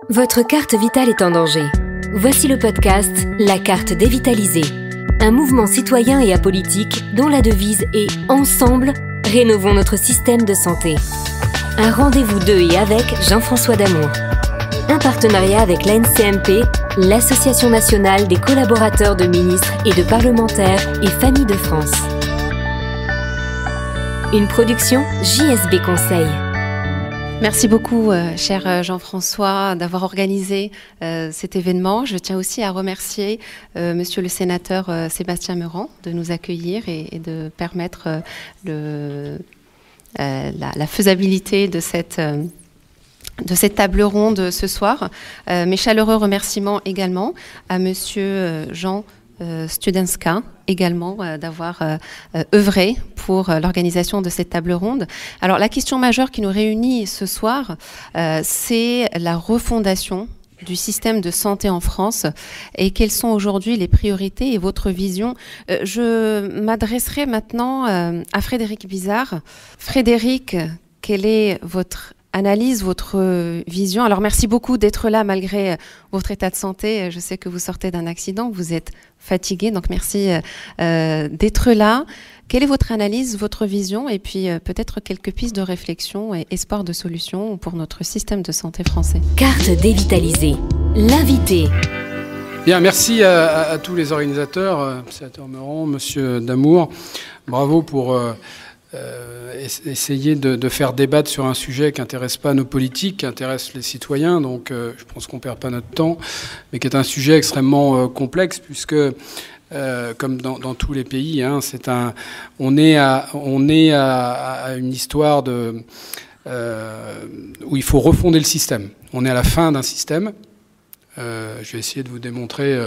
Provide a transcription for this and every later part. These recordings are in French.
Votre carte vitale est en danger. Voici le podcast La carte dévitalisée. Un mouvement citoyen et apolitique dont la devise est « Ensemble, rénovons notre système de santé ». Un rendez-vous de et avec Jean-François Damour. Un partenariat avec l'ANCMP, l'Association nationale des collaborateurs de ministres et de parlementaires et familles de France. Une production JSB Conseil. Merci beaucoup, cher Jean-François, d'avoir organisé cet événement. Je tiens aussi à remercier Monsieur le sénateur Sébastien Meurant de nous accueillir et de permettre la faisabilité de cette table ronde ce soir. Mes chaleureux remerciements également à Monsieur Jean Studenska, également d'avoir œuvré pour l'organisation de cette table ronde. Alors la question majeure qui nous réunit ce soir, c'est la refondation du système de santé en France et quelles sont aujourd'hui les priorités et votre vision. Je m'adresserai maintenant à Frédéric Bizard. Frédéric, quelle est votre analyse, votre vision? Alors merci beaucoup d'être là malgré votre état de santé. Je sais que vous sortez d'un accident, vous êtes fatigué, donc merci d'être là. Quelle est votre analyse, votre vision et puis peut-être quelques pistes de réflexion et espoir de solution pour notre système de santé français? Carte dévitalisée, l'invité. Bien, merci à tous les organisateurs, sénateur Meurant, monsieur Damour. Bravo pour essayer de faire débattre sur un sujet qui n'intéresse pas nos politiques, qui intéresse les citoyens. Donc je pense qu'on ne perd pas notre temps, mais qui est un sujet extrêmement complexe puisque comme dans tous les pays, hein, on est à une histoire où il faut refonder le système. On est à la fin d'un système. Je vais essayer de vous démontrer,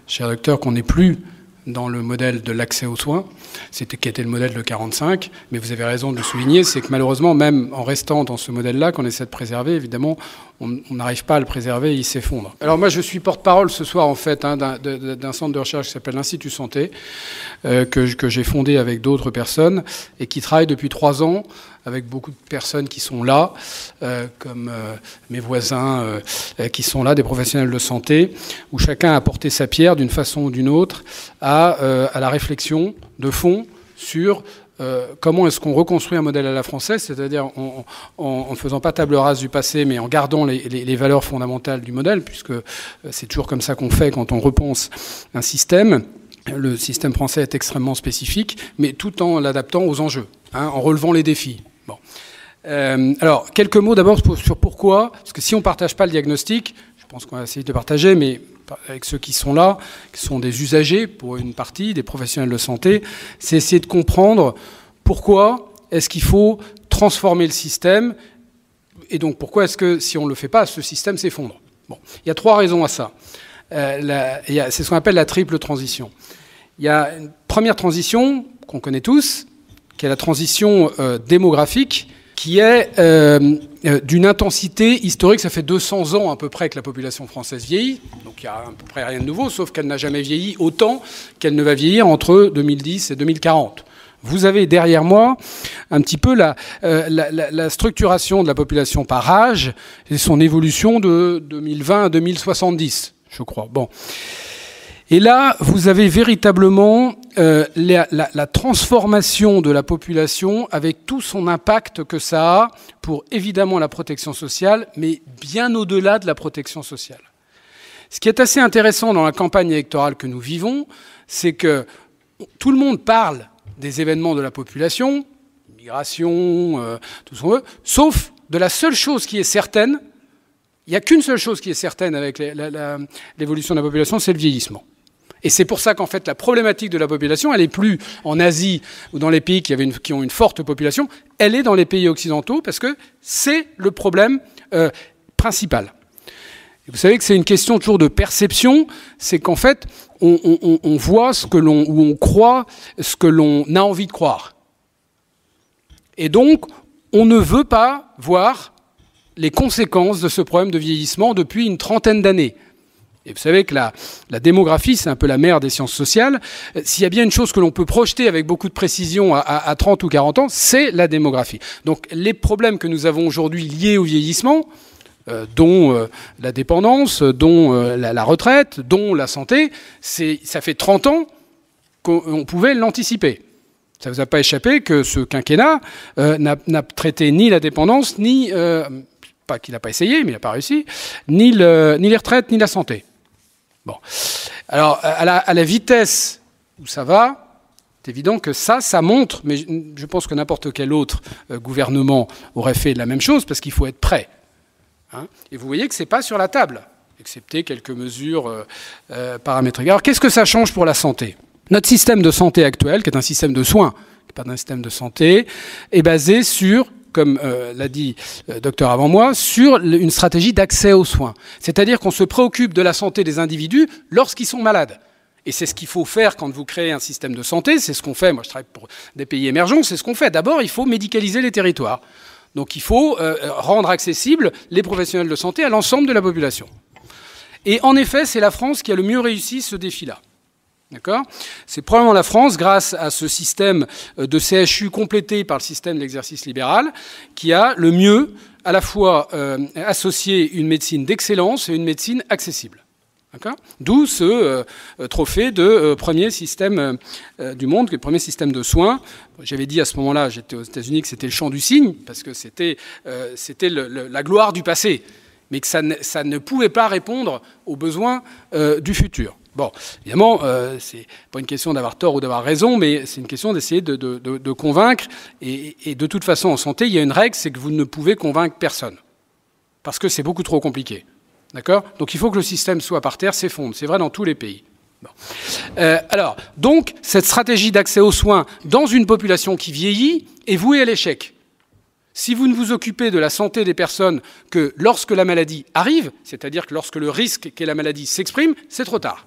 cher docteur, qu'on n'est plus dans le modèle de l'accès aux soins, qui était le modèle de 45, mais vous avez raison de le souligner, c'est que malheureusement, même en restant dans ce modèle-là, qu'on essaie de préserver, évidemment, on n'arrive pas à le préserver, il s'effondre. Alors moi, je suis porte-parole ce soir, en fait, hein, d'un centre de recherche qui s'appelle l'Institut Santé, que j'ai fondé avec d'autres personnes, et qui travaille depuis 3 ans avec beaucoup de personnes qui sont là, comme mes voisins qui sont là, des professionnels de santé, où chacun a apporté sa pierre d'une façon ou d'une autre à la réflexion de fond sur comment est-ce qu'on reconstruit un modèle à la française, c'est-à-dire en ne faisant pas table rase du passé, mais en gardant les valeurs fondamentales du modèle, puisque c'est toujours comme ça qu'on fait quand on repense un système. Le système français est extrêmement spécifique, mais tout en l'adaptant aux enjeux, hein, en relevant les défis. Bon. Alors, quelques mots d'abord sur pourquoi, parce que si on ne partage pas le diagnostic, je pense qu'on va essayer de partager, mais avec ceux qui sont là, qui sont des usagers pour une partie, des professionnels de santé, c'est essayer de comprendre pourquoi est-ce qu'il faut transformer le système, et donc pourquoi est-ce que si on ne le fait pas, ce système s'effondre. Bon. Il y a 3 raisons à ça. C'est ce qu'on appelle la triple transition. Il y a une première transition qu'on connaît tous, qui est la transition démographique, qui est d'une intensité historique. Ça fait 200 ans à peu près que la population française vieillit, donc il n'y a à peu près rien de nouveau, sauf qu'elle n'a jamais vieilli autant qu'elle ne va vieillir entre 2010 et 2040. Vous avez derrière moi un petit peu la structuration de la population par âge et son évolution de 2020 à 2070, je crois. Bon. Et là, vous avez véritablement la transformation de la population avec tout son impact que ça a pour évidemment la protection sociale, mais bien au-delà de la protection sociale. Ce qui est assez intéressant dans la campagne électorale que nous vivons, c'est que tout le monde parle des événements de la population, migration, tout ce qu'on veut, sauf de la seule chose qui est certaine. Il n'y a qu'une seule chose qui est certaine avec l'évolution de la population, c'est le vieillissement. Et c'est pour ça qu'en fait, la problématique de la population, elle n'est plus en Asie ou dans les pays qui ont une forte population, elle est dans les pays occidentaux parce que c'est le problème principal. Et vous savez que c'est une question toujours de perception, c'est qu'en fait, on voit ou on croit ce que l'on a envie de croire. Et donc, on ne veut pas voir les conséquences de ce problème de vieillissement depuis une 30aine d'années. Et vous savez que la démographie, c'est un peu la mère des sciences sociales. S'il y a bien une chose que l'on peut projeter avec beaucoup de précision à 30 ou 40 ans, c'est la démographie. Donc les problèmes que nous avons aujourd'hui liés au vieillissement, dont la dépendance, dont la retraite, dont la santé, ça fait 30 ans qu'on pouvait l'anticiper. Ça ne vous a pas échappé que ce quinquennat n'a traité ni la dépendance, ni, pas qu'il n'a pas essayé, mais il n'a pas réussi, ni les retraites, ni la santé. Bon. Alors, à la vitesse où ça va, c'est évident que ça montre, mais je pense que n'importe quel autre gouvernement aurait fait la même chose, parce qu'il faut être prêt. Hein. Et vous voyez que ce n'est pas sur la table, excepté quelques mesures paramétriques. Alors, qu'est-ce que ça change pour la santé ? Notre système de santé actuel, qui est un système de soins, qui n'est pas un système de santé, est basé sur, comme l'a dit le docteur avant moi, sur une stratégie d'accès aux soins. C'est-à-dire qu'on se préoccupe de la santé des individus lorsqu'ils sont malades. Et c'est ce qu'il faut faire quand vous créez un système de santé, c'est ce qu'on fait, moi je travaille pour des pays émergents, c'est ce qu'on fait. D'abord, il faut médicaliser les territoires. Donc il faut rendre accessibles les professionnels de santé à l'ensemble de la population. Et en effet, c'est la France qui a le mieux réussi ce défi-là. D'accord ? C'est probablement la France, grâce à ce système de CHU complété par le système d'exercice libéral, qui a le mieux à la fois associé une médecine d'excellence et une médecine accessible. D'où ce trophée de premier système du monde, le premier système de soins. J'avais dit à ce moment-là, j'étais aux États-Unis, que c'était le chant du cygne, parce que c'était la gloire du passé, mais que ça ne pouvait pas répondre aux besoins du futur. Bon, évidemment, c'est pas une question d'avoir tort ou d'avoir raison, mais c'est une question d'essayer de convaincre. Et de toute façon, en santé, il y a une règle, c'est que vous ne pouvez convaincre personne, parce que c'est beaucoup trop compliqué. D'accord ? Donc il faut que le système soit par terre, s'effondre. C'est vrai dans tous les pays. Bon. Alors, donc, cette stratégie d'accès aux soins dans une population qui vieillit est vouée à l'échec. Si vous ne vous occupez de la santé des personnes que lorsque la maladie arrive, c'est-à-dire que lorsque le risque qu'est la maladie s'exprime, c'est trop tard.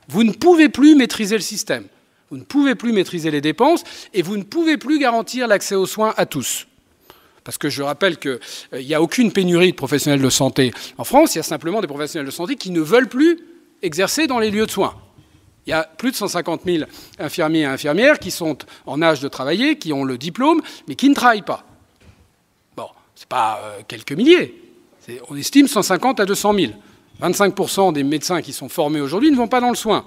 Vous ne pouvez plus maîtriser le système. Vous ne pouvez plus maîtriser les dépenses et vous ne pouvez plus garantir l'accès aux soins à tous. Parce que je rappelle qu'il n'y a aucune pénurie de professionnels de santé en France, il y a simplement des professionnels de santé qui ne veulent plus exercer dans les lieux de soins. Il y a plus de 150 000 infirmiers et infirmières qui sont en âge de travailler, qui ont le diplôme, mais qui ne travaillent pas. Bon, ce n'est pas quelques milliers, on estime 150 à 200 000. 25% des médecins qui sont formés aujourd'hui ne vont pas dans le soin.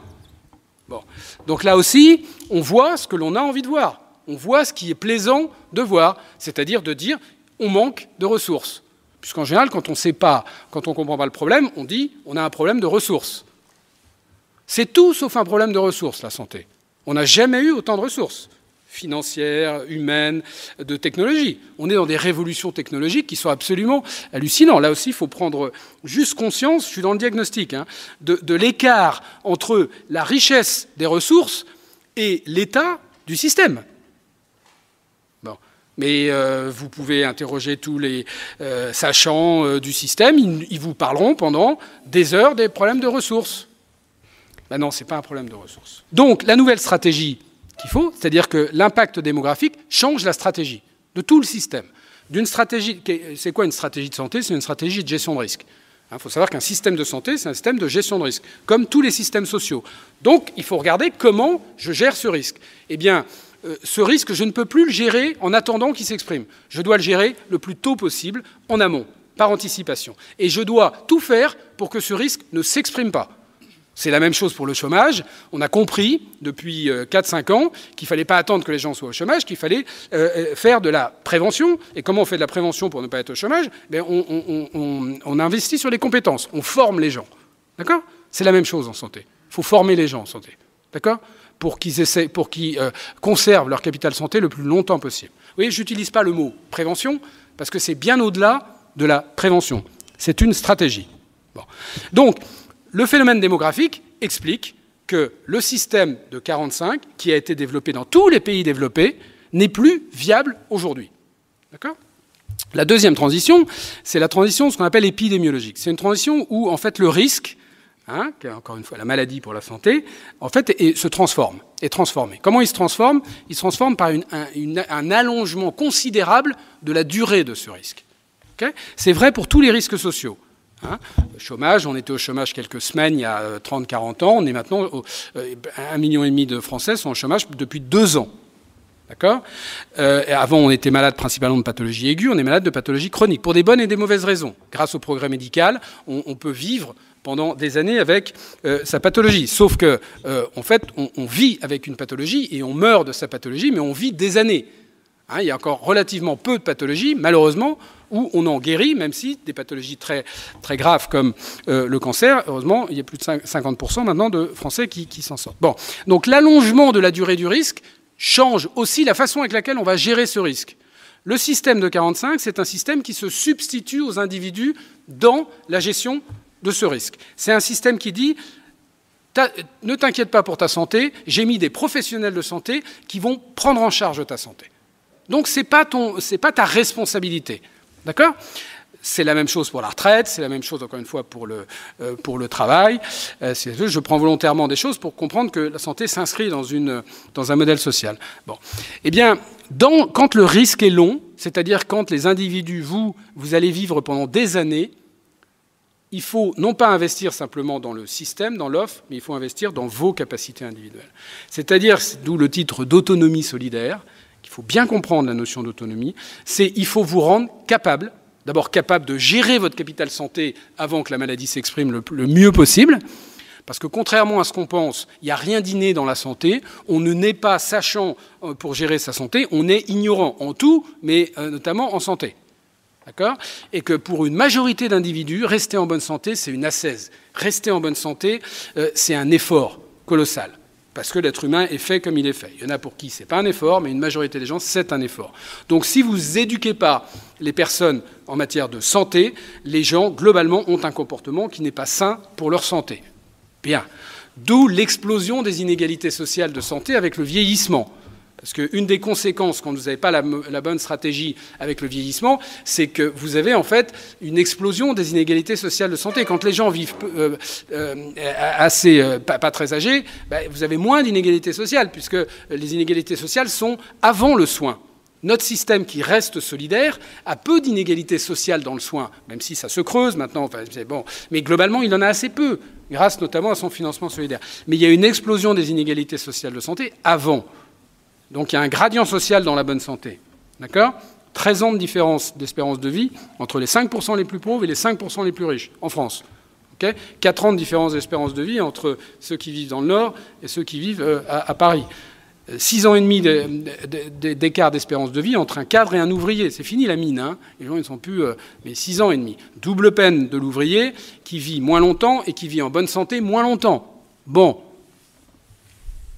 Bon. Donc là aussi, on voit ce que l'on a envie de voir. On voit ce qui est plaisant de voir, c'est-à-dire de dire on manque de ressources. Puisqu'en général, quand on ne sait pas, quand on ne comprend pas le problème, on dit on a un problème de ressources. C'est tout sauf un problème de ressources, la santé. On n'a jamais eu autant de ressources financières, humaines, de technologie. On est dans des révolutions technologiques qui sont absolument hallucinantes. Là aussi, il faut prendre juste conscience, je suis dans le diagnostic, hein, de l'écart entre la richesse des ressources et l'état du système. Mais vous pouvez interroger tous les sachants du système, ils vous parleront pendant des heures des problèmes de ressources. Ben non, ce n'est pas un problème de ressources. Donc, la nouvelle stratégie qu'il faut, c'est-à-dire que l'impact démographique change la stratégie de tout le système. D'une stratégie, c'est quoi une stratégie de santé ? C'est une stratégie de gestion de risque. Il faut savoir qu'un système de santé, c'est un système de gestion de risque, comme tous les systèmes sociaux. Donc, il faut regarder comment je gère ce risque. Eh bien, ce risque, je ne peux plus le gérer en attendant qu'il s'exprime. Je dois le gérer le plus tôt possible, en amont, par anticipation. Et je dois tout faire pour que ce risque ne s'exprime pas. C'est la même chose pour le chômage. On a compris depuis 4-5 ans qu'il ne fallait pas attendre que les gens soient au chômage, qu'il fallait faire de la prévention. Et comment on fait de la prévention pour ne pas être au chômage ? On investit sur les compétences, on forme les gens. D'accord ? C'est la même chose en santé. Il faut former les gens en santé. D'accord ? Pour qu'ils conservent leur capital santé le plus longtemps possible. Vous voyez, je n'utilise pas le mot prévention, parce que c'est bien au-delà de la prévention. C'est une stratégie. Bon. Donc, le phénomène démographique explique que le système de 45, qui a été développé dans tous les pays développés, n'est plus viable aujourd'hui. D'accord ? La deuxième transition, c'est la transition, ce qu'on appelle épidémiologique. C'est une transition où, en fait, le risque, qui est encore une fois la maladie pour la santé, en fait, se transforme, est transformé. Comment il se transforme ? Il se transforme par un allongement considérable de la durée de ce risque. Okay ? C'est vrai pour tous les risques sociaux. Le chômage, on était au chômage quelques semaines il y a 30-40 ans, on est maintenant 1,5 million de Français sont au chômage depuis 2 ans. D'accord ? Avant, on était malade principalement de pathologies aiguës, on est malade de pathologies chroniques, pour des bonnes et des mauvaises raisons. Grâce au progrès médical, on peut vivre pendant des années avec sa pathologie. Sauf que, en fait, on vit avec une pathologie et on meurt de sa pathologie, mais on vit des années. Hein, il y a encore relativement peu de pathologies, malheureusement, où on en guérit, même si des pathologies très, très graves comme le cancer, heureusement, il y a plus de 50% maintenant de Français qui s'en sortent. Bon, donc l'allongement de la durée du risque change aussi la façon avec laquelle on va gérer ce risque. Le système de 45, c'est un système qui se substitue aux individus dans la gestion de ce risque. C'est un système qui dit « Ne t'inquiète pas pour ta santé, j'ai mis des professionnels de santé qui vont prendre en charge ta santé. » Donc c'est pas ta responsabilité. D'accord ? C'est la même chose pour la retraite, c'est la même chose, encore une fois, pour le travail. Je prends volontairement des choses pour comprendre que la santé s'inscrit dans un modèle social. Bon. Eh bien, quand le risque est long, c'est-à-dire quand les individus, vous allez vivre pendant des années, il faut non pas investir simplement dans le système, dans l'offre, mais il faut investir dans vos capacités individuelles. C'est-à-dire, d'où le titre d'autonomie solidaire, qu'il faut bien comprendre la notion d'autonomie, c'est il faut vous rendre capable, d'abord capable de gérer votre capital santé avant que la maladie s'exprime le mieux possible, parce que contrairement à ce qu'on pense, il n'y a rien d'inné dans la santé, on ne naît pas sachant pour gérer sa santé, on est ignorant en tout, mais notamment en santé. D'accord ? Et que pour une majorité d'individus, rester en bonne santé, c'est une ascèse. Rester en bonne santé, c'est un effort colossal. Parce que l'être humain est fait comme il est fait. Il y en a pour qui ce n'est pas un effort, mais une majorité des gens, c'est un effort. Donc si vous n'éduquez pas les personnes en matière de santé, les gens, globalement, ont un comportement qui n'est pas sain pour leur santé. Bien. D'où l'explosion des inégalités sociales de santé avec le vieillissement. Parce qu'une des conséquences, quand vous n'avez pas la bonne stratégie avec le vieillissement, c'est que vous avez en fait une explosion des inégalités sociales de santé. Quand les gens vivent pas très âgés, vous avez moins d'inégalités sociales, puisque les inégalités sociales sont avant le soin. Notre système qui reste solidaire a peu d'inégalités sociales dans le soin, même si ça se creuse maintenant, bon, mais globalement il en a assez peu, grâce notamment à son financement solidaire. Mais il y a une explosion des inégalités sociales de santé avant. Donc il y a un gradient social dans la bonne santé. D'accord ? 13 ans de différence d'espérance de vie entre les 5% les plus pauvres et les 5% les plus riches en France. Okay ? 4 ans de différence d'espérance de vie entre ceux qui vivent dans le Nord et ceux qui vivent à Paris. 6 ans et demi d'écart d'espérance de vie entre un cadre et un ouvrier. C'est fini la mine, hein. Les gens ne sont plus... mais 6 ans et demi. Double peine de l'ouvrier qui vit moins longtemps et qui vit en bonne santé moins longtemps. Bon.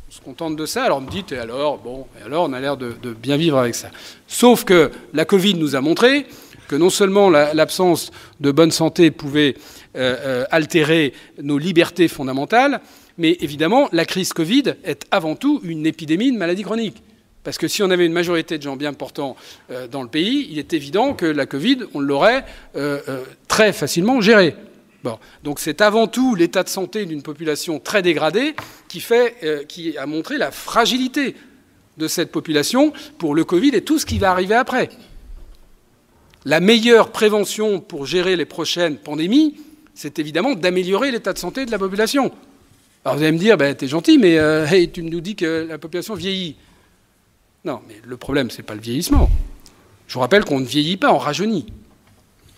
On se contente de ça, alors on me dit, et alors on a l'air de bien vivre avec ça. Sauf que la Covid nous a montré que non seulement l'absence de bonne santé pouvait altérer nos libertés fondamentales, mais évidemment, la crise Covid est avant tout une épidémie de maladies chroniques. Parce que si on avait une majorité de gens bien portants dans le pays, il est évident que la Covid, on l'aurait très facilement gérée. Bon. Donc c'est avant tout l'état de santé d'une population très dégradée qui a montré la fragilité de cette population pour le Covid et tout ce qui va arriver après. La meilleure prévention pour gérer les prochaines pandémies, c'est évidemment d'améliorer l'état de santé de la population. Alors vous allez me dire, t'es gentil, mais hey, tu nous dis que la population vieillit. Non, mais le problème, c'est pas le vieillissement. Je vous rappelle qu'on ne vieillit pas, on rajeunit.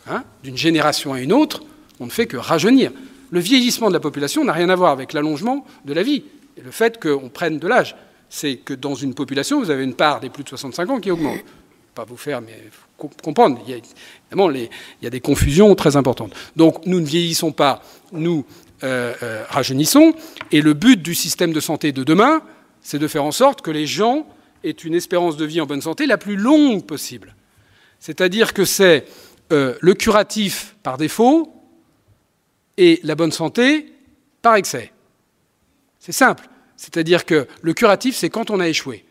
Hein ? D'une génération à une autre, on ne fait que rajeunir. Le vieillissement de la population n'a rien à voir avec l'allongement de la vie. Et le fait qu'on prenne de l'âge, c'est que dans une population, vous avez une part des plus de 65 ans qui augmente. Pas vous faire, mais il faut comprendre. Évidemment, il y a des confusions très importantes. Donc, nous ne vieillissons pas, nous rajeunissons. Et le but du système de santé de demain, c'est de faire en sorte que les gens aient une espérance de vie en bonne santé la plus longue possible. C'est-à-dire que c'est le curatif par défaut et la bonne santé par excès. C'est simple. C'est-à-dire que le curatif, c'est quand on a échoué.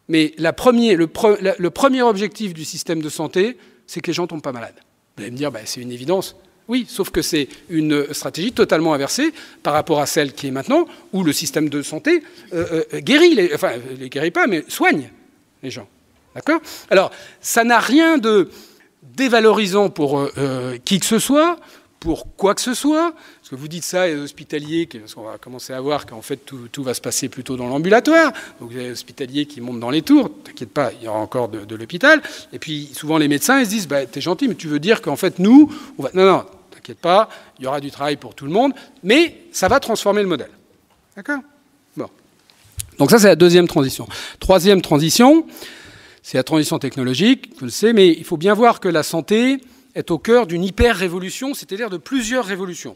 Mais le premier objectif du système de santé, c'est que les gens ne tombent pas malades. Vous allez me dire, c'est une évidence. Oui, sauf que c'est une stratégie totalement inversée par rapport à celle qui est maintenant, où le système de santé guérit, les guérit pas, mais soigne les gens. D'accord ? Alors, ça n'a rien de dévalorisant pour qui que ce soit, pour quoi que ce soit. Parce que vous dites ça aux hospitaliers, parce qu'on va commencer à voir qu'en fait tout va se passer plutôt dans l'ambulatoire. Donc vous avez les hospitaliers qui montent dans les tours, t'inquiète pas, il y aura encore de l'hôpital. Et puis souvent les médecins, ils se disent, bah, t'es gentil, mais tu veux dire qu'en fait nous, on va... Non, t'inquiète pas, il y aura du travail pour tout le monde, mais ça va transformer le modèle. D'accord ? Bon. Donc ça, c'est la deuxième transition. Troisième transition, c'est la transition technologique, vous le savez, mais il faut bien voir que la santé est au cœur d'une hyper-révolution, c'est-à-dire de plusieurs révolutions.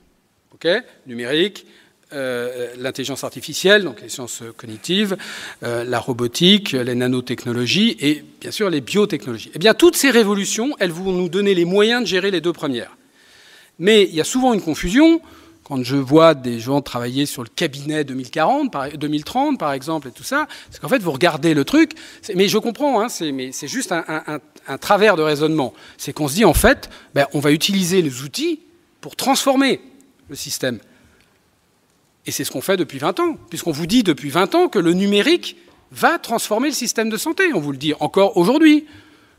Okay ? Numérique, l'intelligence artificielle, donc les sciences cognitives, la robotique, les nanotechnologies et bien sûr les biotechnologies. Eh bien, toutes ces révolutions, elles vont nous donner les moyens de gérer les deux premières. Mais il y a souvent une confusion. Quand je vois des gens travailler sur le cabinet 2030, par exemple, et tout ça, c'est qu'en fait, vous regardez le truc, mais je comprends, hein, mais c'est juste un travers de raisonnement. C'est qu'on se dit, en fait, ben, on va utiliser les outils pour transformer le système. Et c'est ce qu'on fait depuis 20 ans, puisqu'on vous dit depuis 20 ans que le numérique va transformer le système de santé. On vous le dit encore aujourd'hui,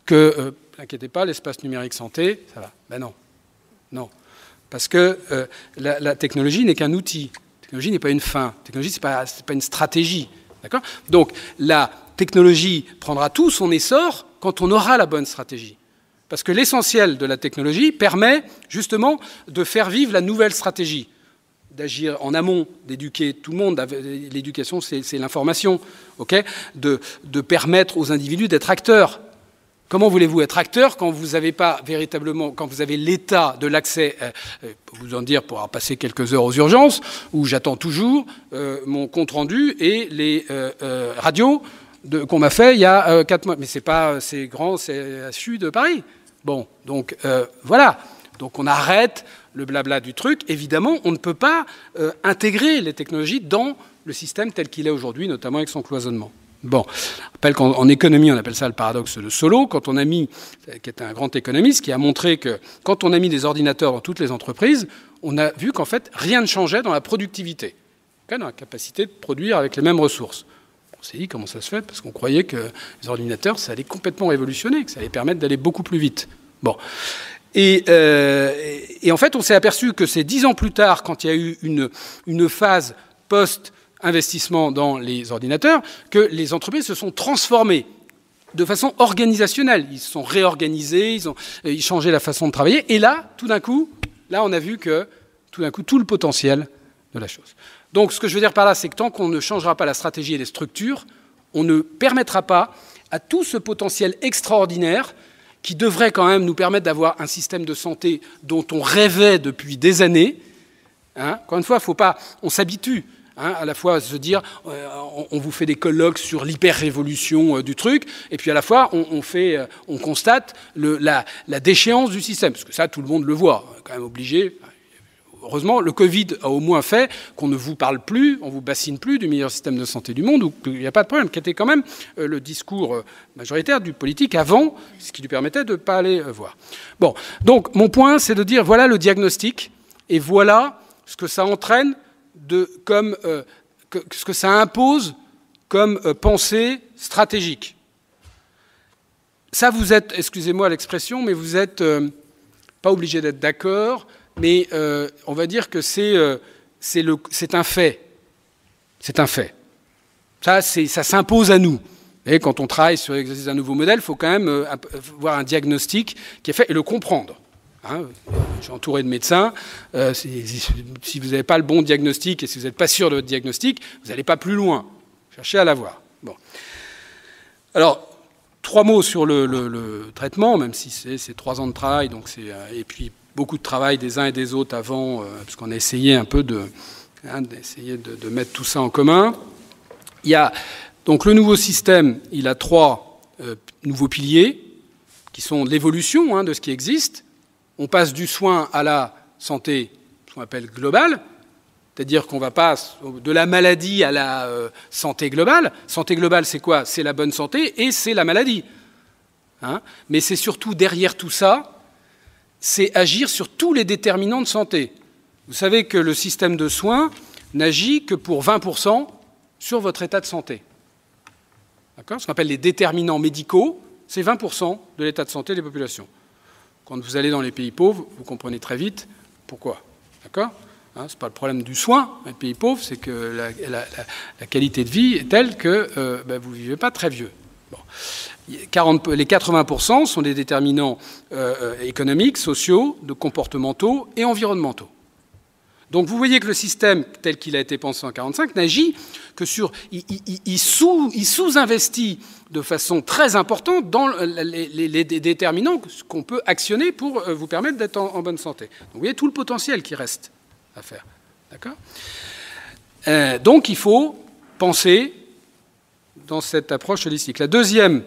que, n'inquiétez pas, l'espace numérique santé, ça va. Ben non, non. Parce que la technologie n'est qu'un outil. La technologie n'est pas une fin. La technologie, ce n'est pas une stratégie. D'accord ? Donc, la technologie prendra tout son essor quand on aura la bonne stratégie. Parce que l'essentiel de la technologie permet justement de faire vivre la nouvelle stratégie, d'agir en amont, d'éduquer tout le monde. L'éducation, c'est l'information, okay ? de permettre aux individus d'être acteurs. Comment voulez-vous être acteur quand vous n'avez pas véritablement, quand vous avez l'état de l'accès, vous en dire pour avoir passé quelques heures aux urgences, où j'attends toujours mon compte-rendu et les radios qu'on m'a fait il y a 4 mois. Mais c'est pas, c'est grand, c'est à CHU de Paris. Bon, donc voilà. Donc on arrête le blabla du truc. Évidemment, on ne peut pas intégrer les technologies dans le système tel qu'il est aujourd'hui, notamment avec son cloisonnement. Bon, je rappelle qu'en économie, on appelle ça le paradoxe de Solow, qui est un grand économiste, qui a montré que quand on a mis des ordinateurs dans toutes les entreprises, on a vu qu'en fait, rien ne changeait dans la productivité, dans la capacité de produire avec les mêmes ressources. On s'est dit comment ça se fait, parce qu'on croyait que les ordinateurs, ça allait complètement révolutionner, que ça allait permettre d'aller beaucoup plus vite. Bon. Et en fait, on s'est aperçu que c'est 10 ans plus tard, quand il y a eu une phase post-investissement dans les ordinateurs, que les entreprises se sont transformées de façon organisationnelle. Ils se sont réorganisés, ils changé la façon de travailler. Et là, tout d'un coup, on a vu que tout d'un coup, tout le potentiel de la chose. Donc, ce que je veux dire par là, c'est que tant qu'on ne changera pas la stratégie et les structures, on ne permettra pas à tout ce potentiel extraordinaire qui devrait quand même nous permettre d'avoir un système de santé dont on rêvait depuis des années. Hein, encore une fois, faut pas, on s'habitue. Hein, à la fois à se dire, on vous fait des colloques sur l'hyper-révolution du truc, et puis à la fois on constate la déchéance du système, parce que ça tout le monde le voit, on est quand même obligé. Heureusement, le Covid a au moins fait qu'on ne vous parle plus, on ne vous bassine plus du meilleur système de santé du monde, où il n'y a pas de problème, qui était quand même le discours majoritaire du politique avant, ce qui lui permettait de ne pas aller voir. Bon, donc mon point, c'est de dire, voilà le diagnostic, et voilà ce que ça entraîne ce que ça impose comme pensée stratégique. Ça, vous êtes, excusez-moi l'expression, mais vous n'êtes pas obligé d'être d'accord, mais on va dire que c'est un fait. C'est un fait. Ça s'impose à nous. Et quand on travaille sur l'exercice d'un nouveau modèle, il faut quand même voir un diagnostic qui est fait et le comprendre. Hein, je suis entouré de médecins. Si vous n'avez pas le bon diagnostic et si vous n'êtes pas sûr de votre diagnostic, vous n'allez pas plus loin. Cherchez à l'avoir. Bon. Alors, 3 mots sur le traitement, même si c'est 3 ans de travail, donc et puis beaucoup de travail des uns et des autres avant, parce qu'on a essayé un peu d'essayer de mettre tout ça en commun. Il y a donc le nouveau système, il a 3 nouveaux piliers qui sont l'évolution de ce qui existe. On passe du soin à la santé, ce qu'on appelle globale, c'est-à-dire qu'on va pas de la maladie à la santé globale. Santé globale, c'est quoi? C'est la bonne santé et c'est la maladie. Hein, mais c'est surtout derrière tout ça, c'est agir sur tous les déterminants de santé. Vous savez que le système de soins n'agit que pour 20% sur votre état de santé. D'accord? Ce qu'on appelle les déterminants médicaux, c'est 20% de l'état de santé des populations. Quand vous allez dans les pays pauvres, vous comprenez très vite Pourquoi? D'accord? Hein, ce n'est pas le problème du soin, un pays pauvre, c'est que la qualité de vie est telle que vous ne vivez pas très vieux. Bon. Les 80% sont des déterminants économiques, sociaux, comportementaux et environnementaux. Donc vous voyez que le système tel qu'il a été pensé en 1945 n'agit que sur... Il sous-investit de façon très importante dans les déterminants qu'on peut actionner pour vous permettre d'être en bonne santé. Donc vous voyez tout le potentiel qui reste à faire. D'accord ? Donc il faut penser dans cette approche holistique. La deuxième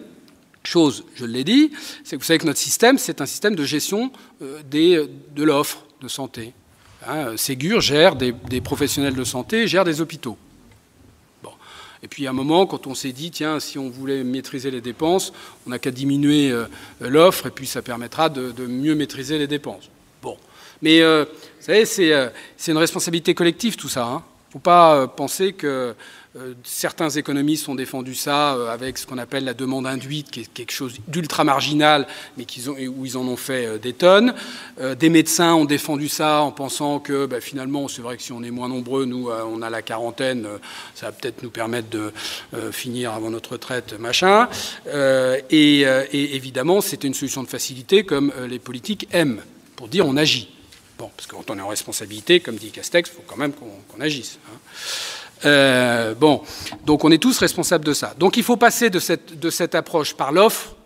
chose, je l'ai dit, c'est que vous savez que notre système, c'est un système de gestion de l'offre de santé. Hein, Ségur gère des professionnels de santé, gère des hôpitaux. Bon. Et puis à un moment, quand on s'est dit, tiens, si on voulait maîtriser les dépenses, on n'a qu'à diminuer l'offre, et puis ça permettra de mieux maîtriser les dépenses. Bon. Mais vous savez, c'est une responsabilité collective tout ça. Hein. Il ne faut pas penser que certains économistes ont défendu ça avec ce qu'on appelle la demande induite, qui est quelque chose d'ultra marginal, mais où ils en ont fait des tonnes. Des médecins ont défendu ça en pensant que finalement, c'est vrai que si on est moins nombreux, nous, on a la quarantaine, ça va peut-être nous permettre de finir avant notre retraite, machin. Et évidemment, c'était une solution de facilité comme les politiques aiment, pour dire on agit. Bon, parce que quand on est en responsabilité, comme dit Castex, il faut quand même qu'on agisse. Hein. Bon, donc on est tous responsables de ça. Donc il faut passer de cette approche par l'offre,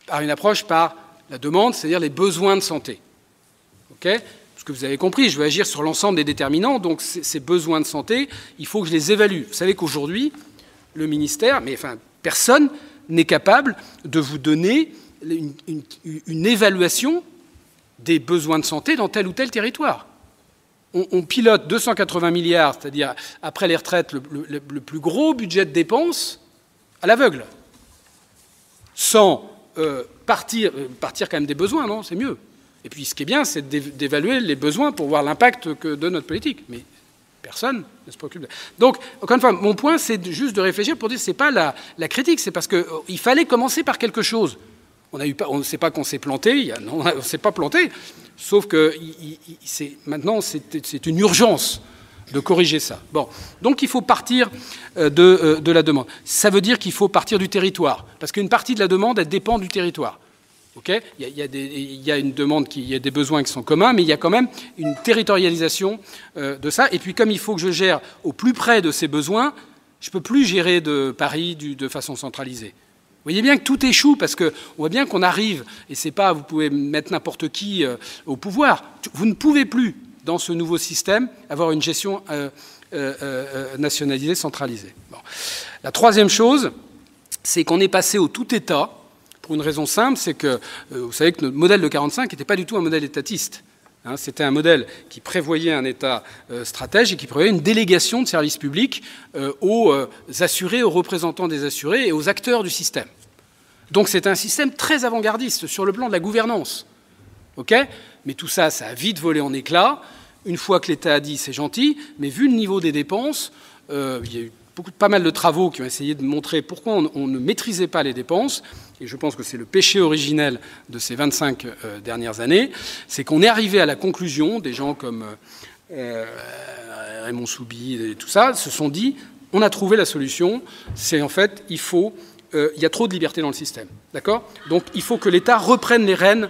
par une approche par la demande, c'est-à-dire les besoins de santé. OK ? Parce que vous avez compris, je veux agir sur l'ensemble des déterminants, donc ces besoins de santé, il faut que je les évalue. Vous savez qu'aujourd'hui, le ministère, mais enfin personne n'est capable de vous donner une évaluation des besoins de santé dans tel ou tel territoire. On pilote 280 milliards, c'est-à-dire, après les retraites, le plus gros budget de dépenses à l'aveugle. Sans partir quand même des besoins, non, c'est mieux. Et puis ce qui est bien, c'est d'évaluer les besoins pour voir l'impact de notre politique. Mais personne ne se préoccupe. Donc, encore une fois, mon point, c'est juste de réfléchir pour dire que ce n'est pas la critique, c'est parce qu'il fallait commencer par quelque chose. On ne sait pas qu'on s'est planté, on ne s'est pas planté, sauf que maintenant c'est une urgence de corriger ça. Bon, donc il faut partir de la demande. Ça veut dire qu'il faut partir du territoire, parce qu'une partie de la demande, elle dépend du territoire. Okay, il y a une demande, il y a des besoins qui sont communs, mais il y a quand même une territorialisation de ça. Et puis comme il faut que je gère au plus près de ces besoins, je ne peux plus gérer de Paris de façon centralisée. Vous voyez bien que tout échoue parce qu'on voit bien qu'on arrive, et c'est pas vous pouvez mettre n'importe qui au pouvoir. Vous ne pouvez plus, dans ce nouveau système, avoir une gestion nationalisée, centralisée. Bon. La troisième chose, c'est qu'on est passé au tout État, pour une raison simple, c'est que vous savez que notre modèle de 1945 n'était pas du tout un modèle étatiste. Hein, c'était un modèle qui prévoyait un État stratège et qui prévoyait une délégation de services publics aux assurés, aux représentants des assurés et aux acteurs du système. Donc c'est un système très avant-gardiste sur le plan de la gouvernance. Okay ? Mais tout ça, ça a vite volé en éclats. Une fois que l'État a dit c'est gentil, mais vu le niveau des dépenses, il y a eu pas mal de travaux qui ont essayé de montrer pourquoi on ne maîtrisait pas les dépenses, et je pense que c'est le péché originel de ces 25 dernières années, c'est qu'on est arrivé à la conclusion, des gens comme Raymond Soubi et tout ça, se sont dit, on a trouvé la solution, c'est en fait, il y a trop de liberté dans le système, d'accord ? Donc il faut que l'État reprenne les rênes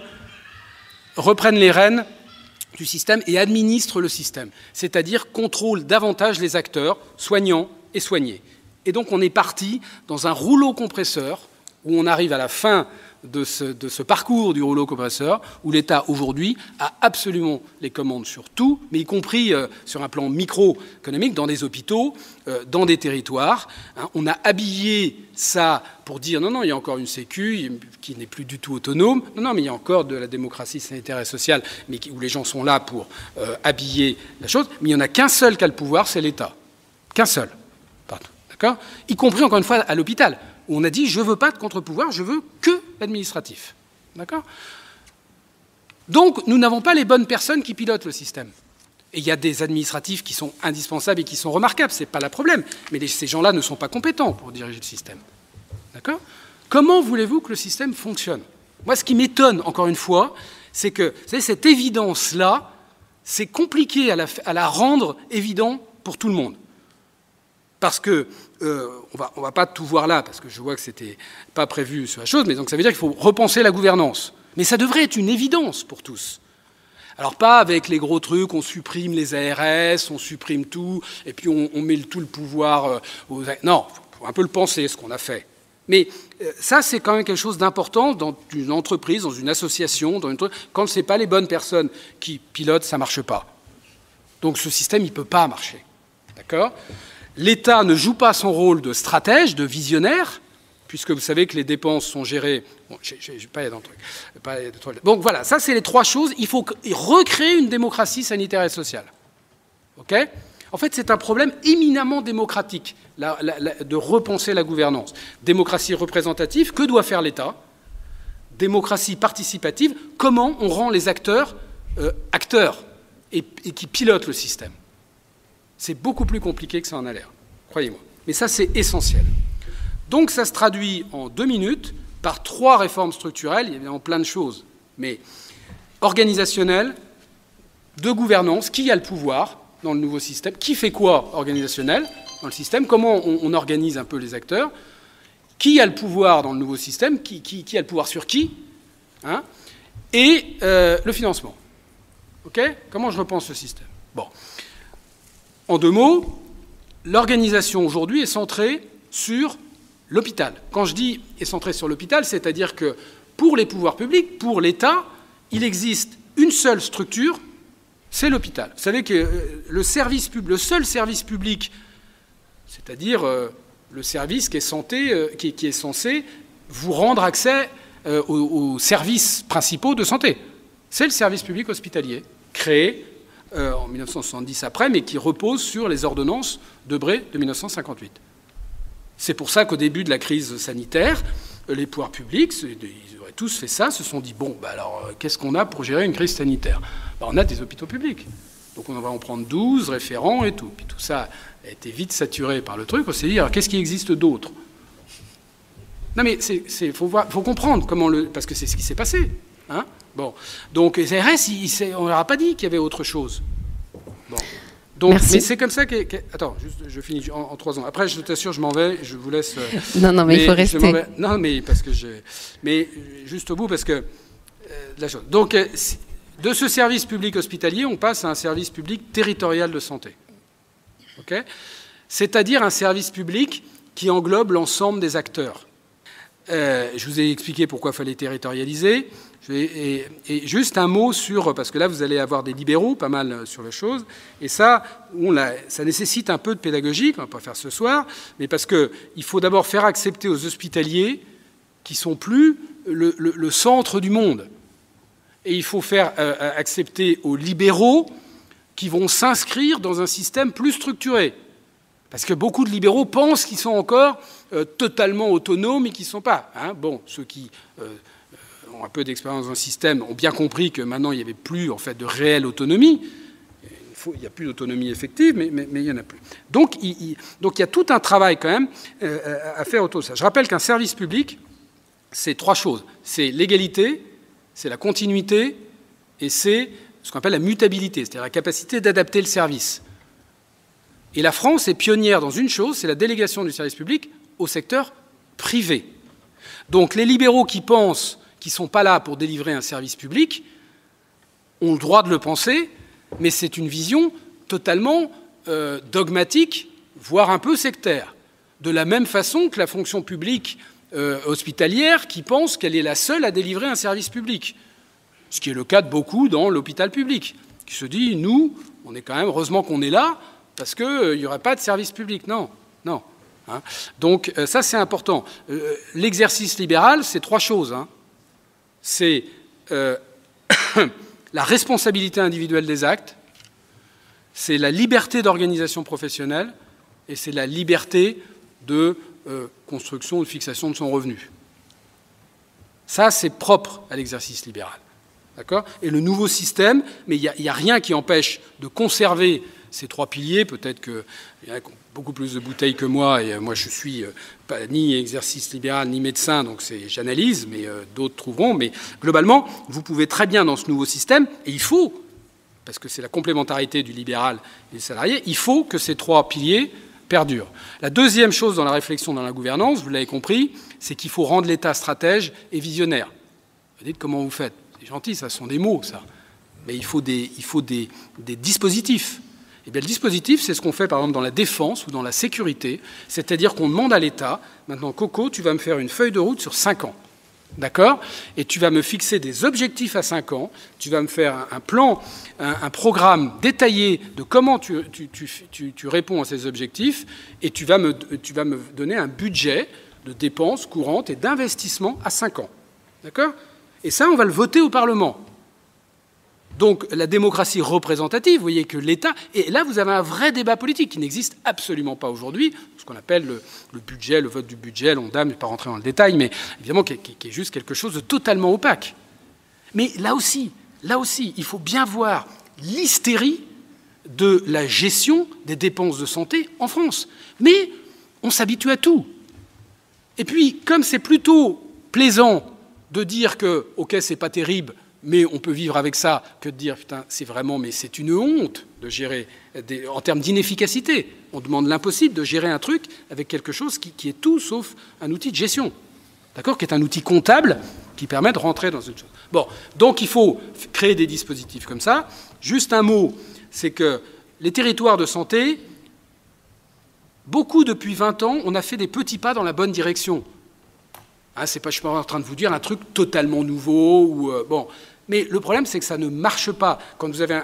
du système et administre le système, c'est-à-dire contrôle davantage les acteurs, soignants et soignés. Et donc on est parti dans un rouleau compresseur où on arrive à la fin de ce parcours du rouleau compresseur où l'État aujourd'hui a absolument les commandes sur tout, mais y compris sur un plan microéconomique, dans des hôpitaux, dans des territoires. Hein, on a habillé ça pour dire non, il y a encore une sécu qui n'est plus du tout autonome. Non, mais il y a encore de la démocratie sanitaire et sociale, mais où les gens sont là pour habiller la chose. Mais il n'y en a qu'un seul qui a le pouvoir, c'est l'État. Qu'un seul. D'accord ? Y compris, encore une fois, à l'hôpital, où on a dit « je ne veux pas de contre-pouvoir, je veux que l'administratif ». D'accord ? Donc, nous n'avons pas les bonnes personnes qui pilotent le système. Et il y a des administratifs qui sont indispensables et qui sont remarquables, ce n'est pas le problème. Mais ces gens-là ne sont pas compétents pour diriger le système. D'accord ? Comment voulez-vous que le système fonctionne ? Moi, ce qui m'étonne, encore une fois, c'est que, vous savez, cette évidence-là, c'est compliqué à la rendre évident pour tout le monde. Parce que, on va pas tout voir là, parce que je vois que c'était pas prévu sur la chose, mais donc ça veut dire qu'il faut repenser la gouvernance. Mais ça devrait être une évidence pour tous. Alors pas avec les gros trucs, on supprime les ARS, on supprime tout, et puis on met tout le pouvoir aux... Non, il faut un peu le penser, ce qu'on a fait. Mais ça, c'est quand même quelque chose d'important dans une entreprise, dans une association, quand ce n'est pas les bonnes personnes qui pilotent, ça ne marche pas. Donc ce système, il ne peut pas marcher. D'accord ? L'État ne joue pas son rôle de stratège, de visionnaire, puisque vous savez que les dépenses sont gérées... Bon, je ne vais pas aller dans le truc. Donc voilà, ça, c'est les trois choses. Il faut recréer une démocratie sanitaire et sociale. OK ? En fait, c'est un problème éminemment démocratique, de repenser la gouvernance. Démocratie représentative, que doit faire l'État ? Démocratie participative, comment on rend les acteurs acteurs et qui pilotent le système ? C'est beaucoup plus compliqué que ça en a l'air, croyez-moi. Mais ça, c'est essentiel. Donc, ça se traduit en 2 minutes par 3 réformes structurelles. Il y a évidemment plein de choses, mais organisationnelles, de gouvernance, qui a le pouvoir dans le nouveau système, qui fait quoi organisationnel dans le système, comment on organise un peu les acteurs, qui a le pouvoir dans le nouveau système, qui a le pouvoir sur qui, hein, et le financement. OK ? Comment je repense ce système ? Bon. En 2 mots, l'organisation aujourd'hui est centrée sur l'hôpital. Quand je dis est centrée sur l'hôpital, c'est-à-dire que pour les pouvoirs publics, pour l'État, il existe une seule structure, c'est l'hôpital. Vous savez que le seul service public, c'est-à-dire le service qui est censé vous rendre accès aux services principaux de santé, c'est le service public hospitalier, créé en 1970 après, mais qui repose sur les ordonnances Debré de 1958. C'est pour ça qu'au début de la crise sanitaire, les pouvoirs publics, ils auraient tous fait ça, se sont dit, bon, bah alors, qu'est-ce qu'on a pour gérer une crise sanitaire ? Bah, on a des hôpitaux publics. Donc on va en prendre 12 référents et tout. Puis tout ça a été vite saturé par le truc. On s'est dit, alors qu'est-ce qui existe d'autre ? Non mais faut comprendre comment parce que c'est ce qui s'est passé. Hein ? Bon. Donc les ARS, on leur a pas dit qu'il y avait autre chose. Bon. Donc, mais c'est comme ça que... Attends, juste, je finis en 3 ans. Après, je t'assure, je m'en vais, je vous laisse... non, mais il faut rester. Non, mais parce que mais juste au bout, parce que... la chose. Donc, de ce service public hospitalier, on passe à un service public territorial de santé. OK ? C'est-à-dire un service public qui englobe l'ensemble des acteurs. Je vous ai expliqué pourquoi il fallait territorialiser. Et juste un mot sur... Parce que là, vous allez avoir des libéraux, pas mal sur la chose. Et ça nécessite un peu de pédagogie, qu'on ne va pas faire ce soir, mais parce qu'il faut d'abord faire accepter aux hospitaliers qui ne sont plus le centre du monde. Et il faut faire accepter aux libéraux qui vont s'inscrire dans un système plus structuré. Parce que beaucoup de libéraux pensent qu'ils sont encore totalement autonomes et qu'ils ne sont pas. Hein. Bon, ceux qui ont un peu d'expérience dans le système ont bien compris que maintenant, il n'y avait plus en fait, de réelle autonomie. Il n'y a plus d'autonomie effective, mais il n'y en a plus. Donc il y a tout un travail quand même à faire autour de ça. Je rappelle qu'un service public, c'est 3 choses. C'est l'égalité, c'est la continuité, et c'est ce qu'on appelle la mutabilité, c'est-à-dire la capacité d'adapter le service. Et la France est pionnière dans une chose, c'est la délégation du service public au secteur privé. Donc les libéraux qui pensent qu'ils ne sont pas là pour délivrer un service public ont le droit de le penser, mais c'est une vision totalement dogmatique, voire un peu sectaire. De la même façon que la fonction publique hospitalière qui pense qu'elle est la seule à délivrer un service public. Ce qui est le cas de beaucoup dans l'hôpital public, qui se dit, nous, on est quand même, heureusement qu'on est là, parce qu'il n'y aurait pas de service public. Non, non. Hein. Donc ça, c'est important. L'exercice libéral, c'est 3 choses. Hein. C'est la responsabilité individuelle des actes, c'est la liberté d'organisation professionnelle, et c'est la liberté de construction ou de fixation de son revenu. Ça, c'est propre à l'exercice libéral. D'accord ? Et le nouveau système, mais il n'y a rien qui empêche de conserver ces 3 piliers. Peut-être qu'il y en a beaucoup plus de bouteilles que moi, et moi je suis pas, ni exercice libéral ni médecin, donc j'analyse, mais d'autres trouveront. Mais globalement, vous pouvez très bien dans ce nouveau système, et il faut parce que c'est la complémentarité du libéral et du salarié, il faut que ces 3 piliers perdurent. La deuxième chose dans la réflexion, dans la gouvernance, vous l'avez compris, c'est qu'il faut rendre l'État stratège et visionnaire. Vous dites comment vous faites? C'est gentil, ça sont des mots, ça. Mais il faut des dispositifs. Et bien, le dispositif, c'est ce qu'on fait, par exemple, dans la défense ou dans la sécurité, c'est-à-dire qu'on demande à l'État, maintenant, Coco, tu vas me faire une feuille de route sur 5 ans. D'accord? Et tu vas me fixer des objectifs à 5 ans, tu vas me faire un plan, un programme détaillé de comment tu réponds à ces objectifs, et tu vas me donner un budget de dépenses courantes et d'investissement à 5 ans. D'accord? Et ça, on va le voter au Parlement. Donc la démocratie représentative, vous voyez que l'État... Et là, vous avez un vrai débat politique qui n'existe absolument pas aujourd'hui, ce qu'on appelle le budget, le vote du budget, l'ONDAM, je ne vais pas rentrer dans le détail, mais évidemment qui est juste quelque chose de totalement opaque. Mais là aussi, il faut bien voir l'hystérie de la gestion des dépenses de santé en France. Mais on s'habitue à tout. Et puis, comme c'est plutôt plaisant de dire que, OK, c'est pas terrible, mais on peut vivre avec ça, que de dire, putain, c'est vraiment, mais c'est une honte de gérer, en termes d'inefficacité. On demande l'impossible de gérer un truc avec quelque chose qui est tout sauf un outil de gestion. D'accord? Qui est un outil comptable qui permet de rentrer dans une chose. Bon, donc il faut créer des dispositifs comme ça. Juste un mot, c'est que les territoires de santé, beaucoup depuis 20 ans, on a fait des petits pas dans la bonne direction. Hein, je ne suis pas en train de vous dire un truc totalement nouveau. Ou, bon. Mais le problème, c'est que ça ne marche pas. Quand vous avez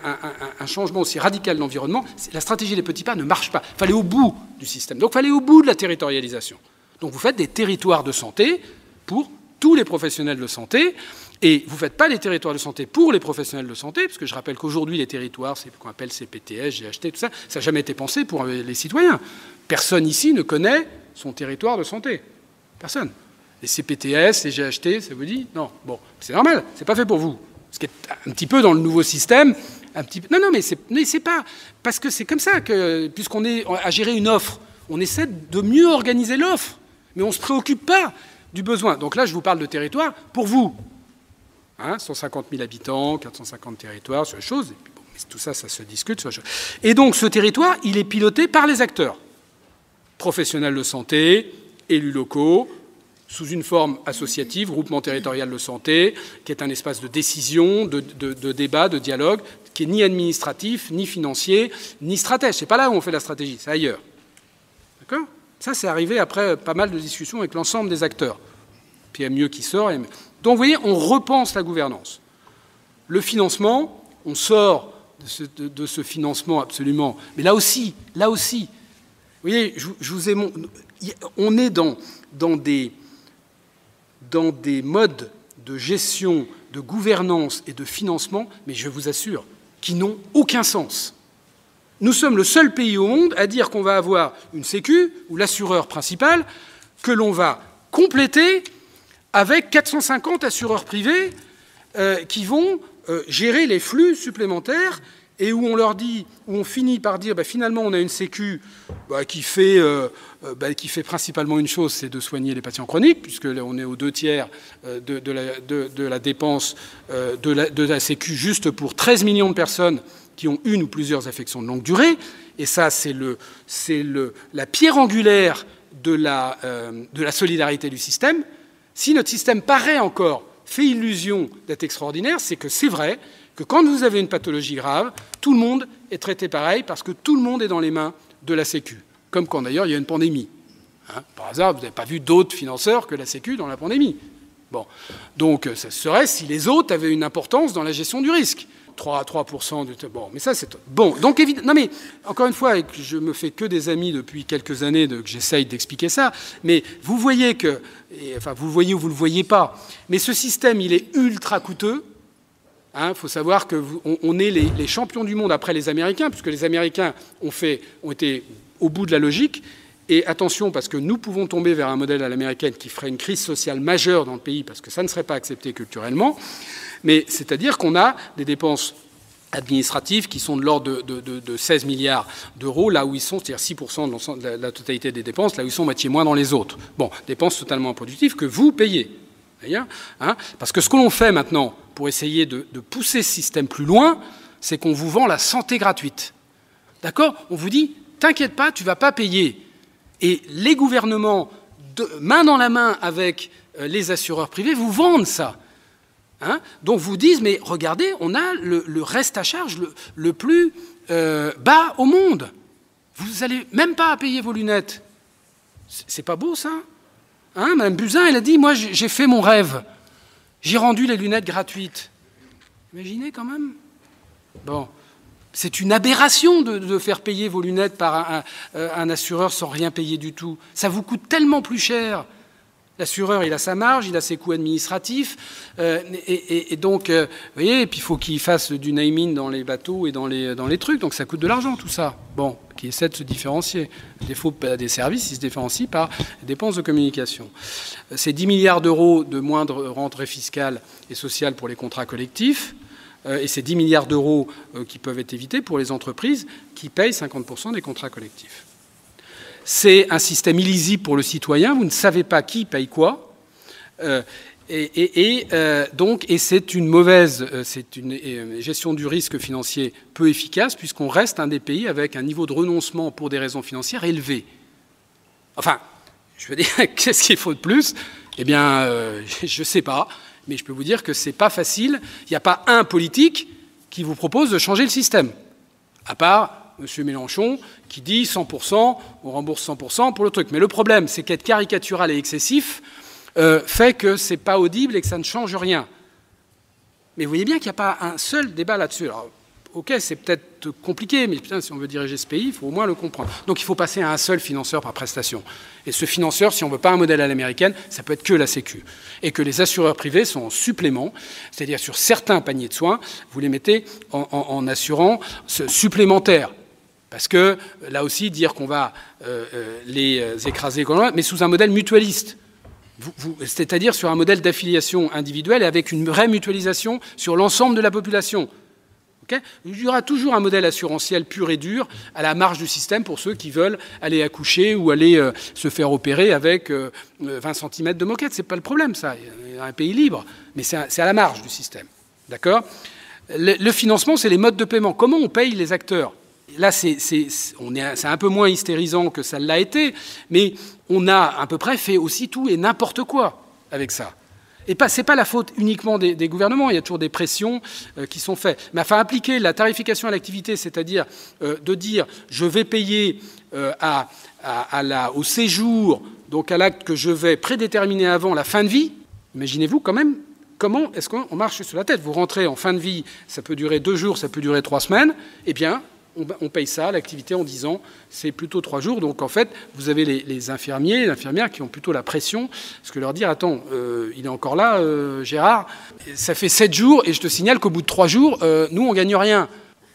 un changement aussi radical de l'environnement, la stratégie des petits pas ne marche pas. Il fallait au bout du système. Donc il fallait au bout de la territorialisation. Donc vous faites des territoires de santé pour tous les professionnels de santé. Et vous ne faites pas les territoires de santé pour les professionnels de santé, parce que je rappelle qu'aujourd'hui, les territoires, c'est ce qu'on appelle CPTS, GHT, tout ça, ça n'a jamais été pensé pour les citoyens. Personne ici ne connaît son territoire de santé. Personne. Les CPTS, les GHT, ça vous dit? Non. Bon, c'est normal, c'est pas fait pour vous. Ce qui est un petit peu dans le nouveau système, un petit peu... Non, mais c'est pas... Parce que c'est comme ça que, puisqu'on est à gérer une offre, on essaie de mieux organiser l'offre, mais on ne se préoccupe pas du besoin. Donc là, je vous parle de territoire pour vous. Hein, 150 000 habitants, 450 territoires, sur les choses. Et puis bon, tout ça, ça se discute. Sur les choses. Et donc, ce territoire, il est piloté par les acteurs. Professionnels de santé, élus locaux, sous une forme associative, groupement territorial de santé, qui est un espace de décision, de débat, de dialogue, qui n'est ni administratif, ni financier, ni stratège. C'est pas là où on fait la stratégie, c'est ailleurs. D'accord? Ça, c'est arrivé après pas mal de discussions avec l'ensemble des acteurs. Puis il y a mieux qui sort. Donc, vous voyez, on repense la gouvernance. Le financement, on sort de ce financement absolument. Mais là aussi, vous voyez, je vous ai montré, on est dans des modes de gestion, de gouvernance et de financement, mais je vous assure, qui n'ont aucun sens. Nous sommes le seul pays au monde à dire qu'on va avoir une sécu, ou l'assureur principal, que l'on va compléter avec 450 assureurs privés qui vont gérer les flux supplémentaires et où on leur dit, où on finit par dire, finalement, on a une sécu qui fait principalement une chose, c'est de soigner les patients chroniques, puisque là, on est aux 2/3 de la dépense de la sécu juste pour 13 millions de personnes qui ont une ou plusieurs affections de longue durée. Et ça, c'est la pierre angulaire de la solidarité du système. Si notre système paraît encore, fait illusion d'être extraordinaire, c'est que c'est vrai que quand vous avez une pathologie grave, tout le monde est traité pareil parce que tout le monde est dans les mains de la Sécu. Comme quand d'ailleurs il y a une pandémie. Hein, par hasard, vous n'avez pas vu d'autres financeurs que la Sécu dans la pandémie. Bon. Donc ça serait si les autres avaient une importance dans la gestion du risque. 3% de... Bon, mais ça c'est... Bon, donc évidemment... Non mais, encore une fois, je me fais que des amis depuis quelques années que j'essaye d'expliquer ça, mais vous voyez que... Enfin, vous le voyez ou vous ne le voyez pas, mais ce système, il est ultra coûteux. Il faut savoir qu'on est les champions du monde après les Américains, puisque les Américains ont été au bout de la logique. Et attention, parce que nous pouvons tomber vers un modèle à l'américaine qui ferait une crise sociale majeure dans le pays, parce que ça ne serait pas accepté culturellement. Mais c'est-à-dire qu'on a des dépenses administratives qui sont de l'ordre de 16 milliards d'euros, là où ils sont, c'est-à-dire 6% de la totalité des dépenses, là où ils sont moitié moins dans les autres. Bon, dépenses totalement improductives que vous payez. D'ailleurs, parce que ce que l'on fait maintenant pour essayer de pousser ce système plus loin, c'est qu'on vous vend la santé gratuite. D'accord? On vous dit, t'inquiète pas, tu ne vas pas payer. Et les gouvernements, main dans la main avec les assureurs privés, vous vendent ça. Hein? Donc vous disent, mais regardez, on a le reste à charge le plus bas au monde. Vous n'allez même pas à payer vos lunettes. C'est pas beau, ça? Hein? Mme Buzyn, elle a dit, moi, j'ai fait mon rêve. J'ai rendu les lunettes gratuites. Imaginez, quand même. Bon. C'est une aberration de faire payer vos lunettes par un assureur sans rien payer du tout. Ça vous coûte tellement plus cher. L'assureur, il a sa marge, il a ses coûts administratifs. Et donc, vous voyez, et puis il faut qu'il fasse du naming dans les bateaux et dans les trucs. Donc ça coûte de l'argent, tout ça. Bon, qui essaie de se différencier. À défaut des services, ils se différencient par les dépenses de communication. C'est 10 milliards d'euros de moindre rentrée fiscale et sociale pour les contrats collectifs. Et c'est 10 milliards d'euros qui peuvent être évités pour les entreprises qui payent 50% des contrats collectifs. C'est un système illisible pour le citoyen, vous ne savez pas qui paye quoi, et c'est une mauvaise, c'est une gestion du risque financier peu efficace, puisqu'on reste un des pays avec un niveau de renoncement pour des raisons financières élevé. Enfin, je veux dire, qu'est-ce qu'il faut de plus? Eh bien, je ne sais pas, mais je peux vous dire que ce n'est pas facile. Il n'y a pas un politique qui vous propose de changer le système, à part M. Mélenchon, qui dit 100%, on rembourse 100% pour le truc. Mais le problème, c'est qu'être caricatural et excessif fait que ce n'est pas audible et que ça ne change rien. Mais vous voyez bien qu'il n'y a pas un seul débat là-dessus. Alors, ok, c'est peut-être compliqué, mais putain, si on veut diriger ce pays, il faut au moins le comprendre. Donc il faut passer à un seul financeur par prestation. Et ce financeur, si on ne veut pas un modèle à l'américaine, ça peut être que la Sécu. Et que les assureurs privés sont en supplément, c'est-à-dire sur certains paniers de soins, vous les mettez en assurant supplémentaire. Parce que, là aussi, dire qu'on va les écraser, mais sous un modèle mutualiste. C'est-à-dire sur un modèle d'affiliation individuelle et avec une vraie mutualisation sur l'ensemble de la population. Okay? Il y aura toujours un modèle assurantiel pur et dur à la marge du système pour ceux qui veulent aller accoucher ou aller se faire opérer avec 20 cm de moquette. Ce n'est pas le problème, ça. Il y a un pays libre, mais c'est à la marge du système. D'accord? Le financement, c'est les modes de paiement. Comment on paye les acteurs? Là, c'est un peu moins hystérisant que ça l'a été, mais on a à peu près fait aussi tout et n'importe quoi avec ça. Et ce n'est pas la faute uniquement des gouvernements, il y a toujours des pressions qui sont faites. Mais enfin, appliquer la tarification à l'activité, c'est-à-dire de dire je vais payer au séjour, donc à l'acte que je vais prédéterminer avant la fin de vie, imaginez-vous quand même comment est-ce qu'on marche sur la tête. Vous rentrez en fin de vie, ça peut durer 2 jours, ça peut durer 3 semaines, eh bien, on paye ça, l'activité, en disant c'est plutôt 3 jours. Donc en fait, vous avez les infirmiers, les infirmières qui ont plutôt la pression, parce que leur dire attends, il est encore là, Gérard, ça fait 7 jours, et je te signale qu'au bout de 3 jours, nous, on ne gagne rien.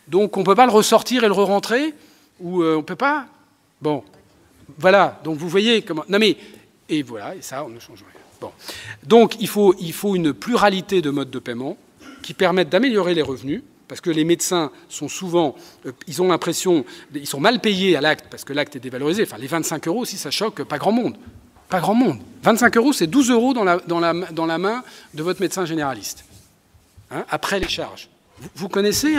Donc on ne peut pas le ressortir et le re-rentrer, ou on ne peut pas. Bon, voilà, donc vous voyez comment. Non mais, et voilà, et ça, on ne change rien. Bon. Donc il faut une pluralité de modes de paiement qui permettent d'améliorer les revenus. Parce que les médecins sont souvent, ils ont l'impression, ils sont mal payés à l'acte, parce que l'acte est dévalorisé. Enfin, les 25 € aussi, ça choque pas grand monde. Pas grand monde. 25 €, c'est 12 € dans la main de votre médecin généraliste, hein, après les charges. Vous connaissez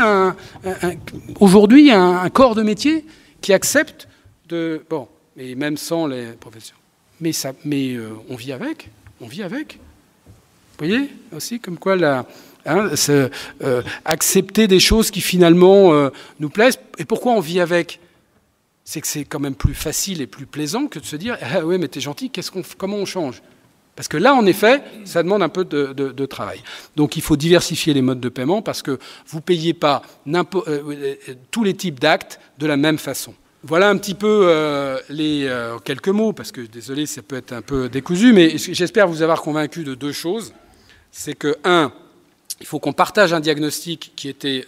aujourd'hui un corps de métier qui accepte de... Bon, et même sans les professions. Mais on vit avec. On vit avec. Vous voyez aussi comme quoi accepter des choses qui finalement nous plaisent. Et pourquoi on vit avec? C'est que c'est quand même plus facile et plus plaisant que de se dire ah ouais mais t'es gentil, comment on change? Parce que là en effet ça demande un peu de travail. Donc il faut diversifier les modes de paiement parce que vous ne payez pas tous les types d'actes de la même façon. Voilà un petit peu quelques mots, parce que désolé ça peut être un peu décousu, mais j'espère vous avoir convaincu de 2 choses. C'est que 1, il faut qu'on partage un diagnostic qui était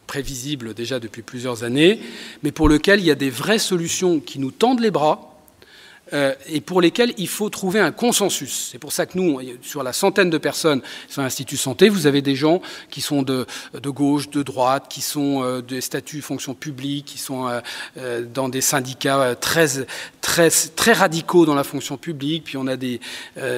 prévisible déjà depuis plusieurs années, mais pour lequel il y a des vraies solutions qui nous tendent les bras et pour lesquelles il faut trouver un consensus. C'est pour ça que nous, sur la centaine de personnes sur l'Institut Santé, vous avez des gens qui sont de gauche, de droite, qui sont des statuts fonction publique, qui sont dans des syndicats très radicaux dans la fonction publique, puis on a des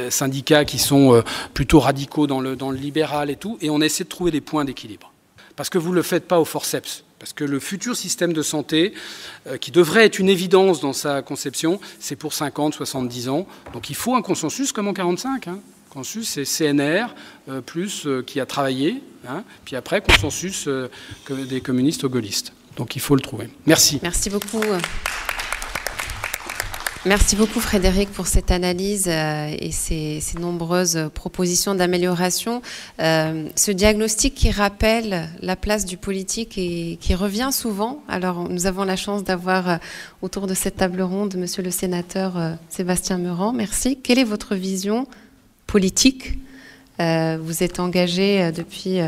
syndicats qui sont plutôt radicaux dans le libéral et tout, et on essaie de trouver des points d'équilibre. parce que vous ne le faites pas au forceps. Parce que le futur système de santé, qui devrait être une évidence dans sa conception, c'est pour 50, 70 ans. Donc il faut un consensus comme en 45. Consensus, c'est CNR, qui a travaillé. Puis après, consensus des communistes aux gaullistes. Donc il faut le trouver. Merci. Merci beaucoup. Merci beaucoup Frédéric pour cette analyse et ces nombreuses propositions d'amélioration. Ce diagnostic qui rappelle la place du politique et qui revient souvent. Alors nous avons la chance d'avoir autour de cette table ronde Monsieur le sénateur Sébastien Meurant. Merci. Quelle est votre vision politique? Vous êtes engagé depuis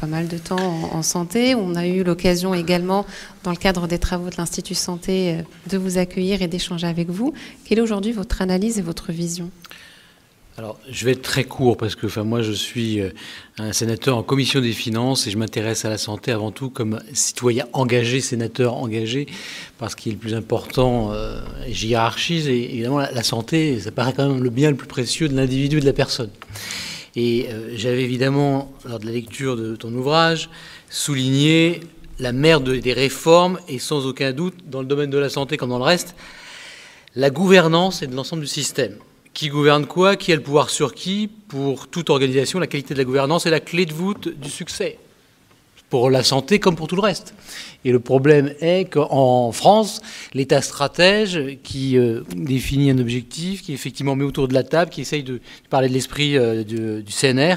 pas mal de temps en santé. On a eu l'occasion également, dans le cadre des travaux de l'Institut Santé, de vous accueillir et d'échanger avec vous. Quelle est aujourd'hui votre analyse et votre vision? Alors, je vais être très court parce que moi, je suis un sénateur en commission des finances et je m'intéresse à la santé avant tout comme citoyen engagé, sénateur engagé, parce qu'il est le plus important, et j'y hiérarchise. Et évidemment, la santé, ça paraît quand même le bien le plus précieux de l'individu et de la personne. Et j'avais évidemment, lors de la lecture de ton ouvrage, souligné la mère des réformes et sans aucun doute, dans le domaine de la santé comme dans le reste, la gouvernance et de l'ensemble du système. Qui gouverne quoi? Qui a le pouvoir sur qui? Pour toute organisation, la qualité de la gouvernance est la clé de voûte du succès. Pour la santé comme pour tout le reste. Et le problème est qu'en France, l'État stratège qui définit un objectif, qui effectivement met autour de la table, qui essaye de parler de l'esprit du CNR,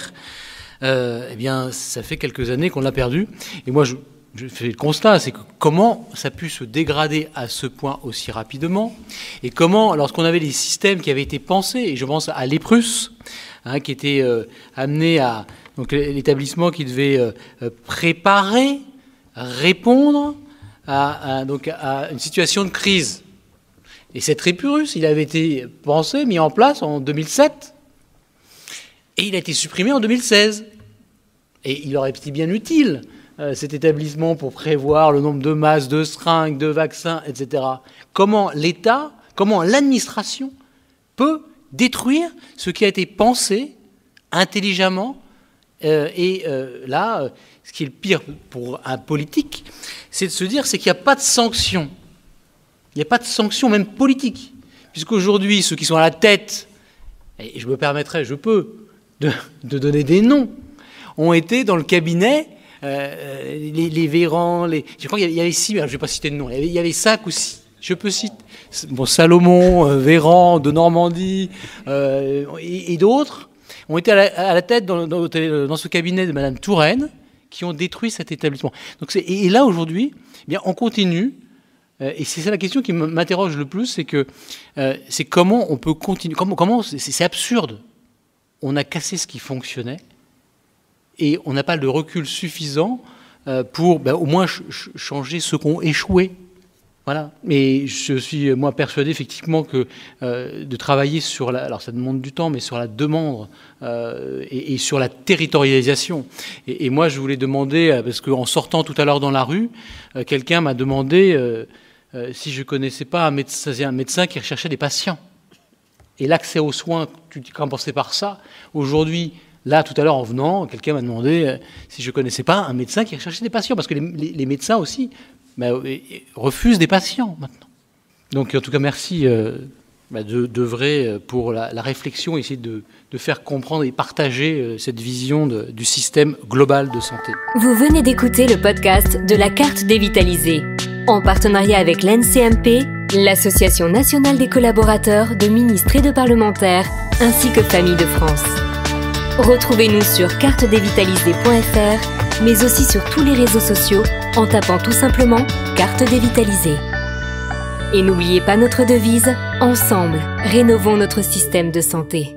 eh bien, ça fait quelques années qu'on l'a perdu. Et moi, je fais le constat, c'est que comment ça a pu se dégrader à ce point aussi rapidement, et comment, lorsqu'on avait des systèmes qui avaient été pensés, et je pense à l'EPRUS, qui était amené à... Donc l'établissement qui devait préparer, répondre à une situation de crise. Et cette EPRUS, il avait été pensé, mis en place en 2007, et il a été supprimé en 2016. Et il aurait été bien utile, cet établissement, pour prévoir le nombre de masques, de seringues, de vaccins, etc. Comment l'État, comment l'administration peut détruire ce qui a été pensé intelligemment. Là, ce qui est le pire pour un politique, c'est de se dire qu'il n'y a pas de sanction. Il n'y a pas de sanction, même politique. Puisqu'aujourd'hui, ceux qui sont à la tête, et je me permettrai, je peux, de donner des noms, ont été dans le cabinet, les Véran, je crois qu'il y avait 6, je ne vais pas citer de nom, il y avait 5 ou 6. Je peux citer Salomon, Véran, de Normandie, et d'autres. Ont été à la tête dans ce cabinet de Madame Touraine, qui ont détruit cet établissement. Donc et là, aujourd'hui, eh bien, on continue, et c'est ça la question qui m'interroge le plus, c'est comment on peut continuer, c'est absurde. On a cassé ce qui fonctionnait, et on n'a pas le recul suffisant pour au moins changer ceux qui ont échoué. Voilà. Mais je suis, moi, persuadé, effectivement, que de travailler sur alors ça demande du temps, mais sur la demande et sur la territorialisation. Et moi, je voulais demander, parce qu'en sortant tout à l'heure dans la rue, quelqu'un m'a demandé si je connaissais pas un médecin qui recherchait des patients. Et l'accès aux soins, tu commençais par ça. Aujourd'hui, là, tout à l'heure, en venant, quelqu'un m'a demandé si je connaissais pas un médecin qui recherchait des patients, parce que les médecins aussi refusent des patients maintenant. Donc en tout cas, merci d'œuvrer pour la réflexion, essayer de faire comprendre et partager cette vision du système global de santé. Vous venez d'écouter le podcast de la Carte dévitalisée, en partenariat avec l'NCMP, l'Association nationale des collaborateurs de ministres et de parlementaires, ainsi que Familles de France. Retrouvez-nous sur cartedévitalisée.fr, mais aussi sur tous les réseaux sociaux en tapant tout simplement Carte dévitalisée. Et n'oubliez pas notre devise, ensemble, rénovons notre système de santé.